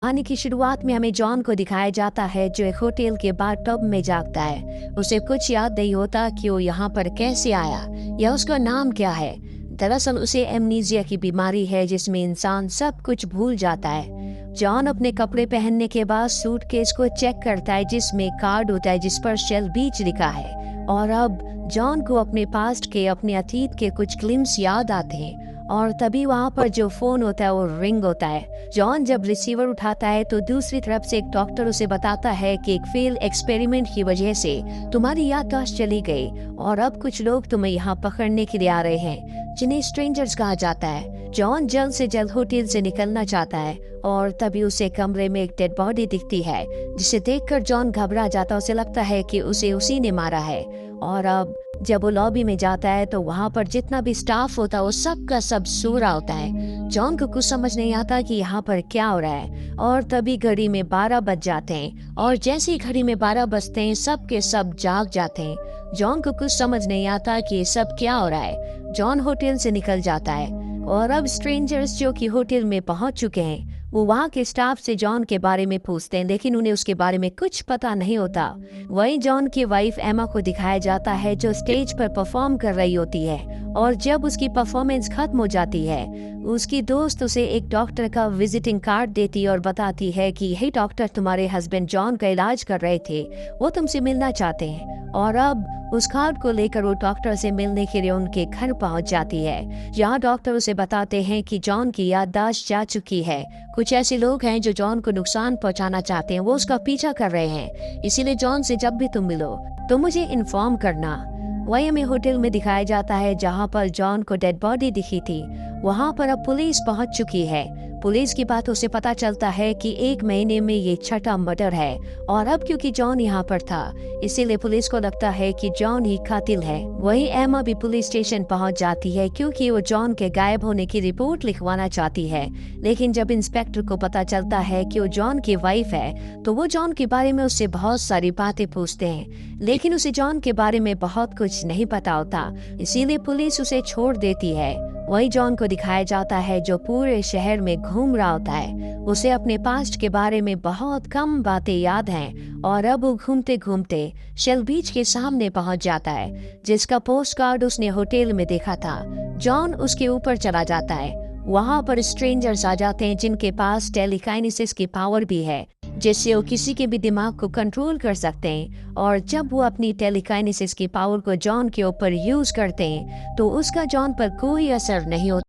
कहानी की शुरुआत में हमें जॉन को दिखाया जाता है जो एक होटल के बाथटब में जागता है। उसे कुछ याद नहीं होता कि वो यहाँ पर कैसे आया या उसका नाम क्या है। दरअसल उसे एमनीजिया की बीमारी है जिसमें इंसान सब कुछ भूल जाता है। जॉन अपने कपड़े पहनने के बाद सूटकेस को चेक करता है जिसमें कार्ड होता है जिस पर शेल बीच लिखा है। और अब जॉन को अपने पास्ट के अपने अतीत के कुछ ग्लिम्स याद आते हैं और तभी वहाँ पर जो फोन होता है वो रिंग होता है। जॉन जब रिसीवर उठाता है तो दूसरी तरफ से एक डॉक्टर उसे बताता है कि एक फेल एक्सपेरिमेंट की वजह से तुम्हारी याददाश्त चली गई और अब कुछ लोग तुम्हें यहाँ पकड़ने के लिए आ रहे हैं जिन्हें स्ट्रेंजर्स कहा जाता है। जॉन जल्द से जल्द होटल से निकलना चाहता है और तभी उसे कमरे में एक डेड बॉडी दिखती है जिसे देखकर जॉन घबरा जाता है। उसे लगता है कि उसे उसी ने मारा है। और अब जब वो लॉबी में जाता है तो वहाँ पर जितना भी स्टाफ होता है वो सब का सब सो रहा होता है। जॉन को कुछ समझ नहीं आता कि यहाँ पर क्या हो रहा है और तभी घड़ी में 12 बज जाते हैं और जैसे ही घड़ी में 12 बजते हैं सब के सब जाग जाते हैं। जॉन को कुछ समझ नहीं आता कि ये सब क्या हो रहा है। जॉन होटल से निकल जाता है और अब स्ट्रेंजर्स जो कि होटल में पहुंच चुके हैं वो वहाँ के स्टाफ से जॉन के बारे में पूछते हैं लेकिन उन्हें उसके बारे में कुछ पता नहीं होता। वहीं जॉन की वाइफ एमा को दिखाया जाता है जो स्टेज पर परफॉर्म कर रही होती है और जब उसकी परफॉर्मेंस खत्म हो जाती है उसकी दोस्त उसे एक डॉक्टर का विजिटिंग कार्ड देती है और बताती है कि हे डॉक्टर, तुम्हारे हस्बैंड जॉन का इलाज कर रहे थे, वो तुमसे मिलना चाहते हैं। और अब उस कार्ड को लेकर वो डॉक्टर से मिलने के लिए उनके घर पहुंच जाती है जहां डॉक्टर उसे बताते हैं कि जॉन की याददाश्त जा चुकी है। कुछ ऐसे लोग हैं जो जॉन को नुकसान पहुंचाना चाहते हैं, वो उसका पीछा कर रहे हैं, इसीलिए जॉन से जब भी तुम मिलो तो मुझे इन्फॉर्म करना। वही हमें होटल में दिखाया जाता है जहां पर जॉन को डेड बॉडी दिखी थी। वहां पर अब पुलिस पहुंच चुकी है। पुलिस की बातों से पता चलता है कि 1 महीने में ये छठा मर्डर है और अब क्योंकि जॉन यहाँ पर था इसीलिए पुलिस को लगता है कि जॉन ही कातिल है। वहीं एमा भी पुलिस स्टेशन पहुंच जाती है क्योंकि वो जॉन के गायब होने की रिपोर्ट लिखवाना चाहती है। लेकिन जब इंस्पेक्टर को पता चलता है कि वो जॉन की वाइफ है तो वो जॉन के बारे में उससे बहुत सारी बातें पूछते हैं लेकिन उसे जॉन के बारे में बहुत कुछ नहीं पता होता, इसीलिए पुलिस उसे छोड़ देती है। वही जॉन को दिखाया जाता है जो पूरे शहर में घूम रहा होता है। उसे अपने पास्ट के बारे में बहुत कम बातें याद हैं और अब वो घूमते घूमते शेल बीच के सामने पहुंच जाता है जिसका पोस्ट कार्ड उसने होटल में देखा था। जॉन उसके ऊपर चला जाता है। वहाँ पर स्ट्रेंजर्स आ जाते हैं जिनके पास टेलीकाइनेसिस की पावर भी है जिससे वो किसी के भी दिमाग को कंट्रोल कर सकते हैं। और जब वो अपनी टेलीकाइनेसिस की पावर को जॉन के ऊपर यूज करते हैं तो उसका जॉन पर कोई असर नहीं होता।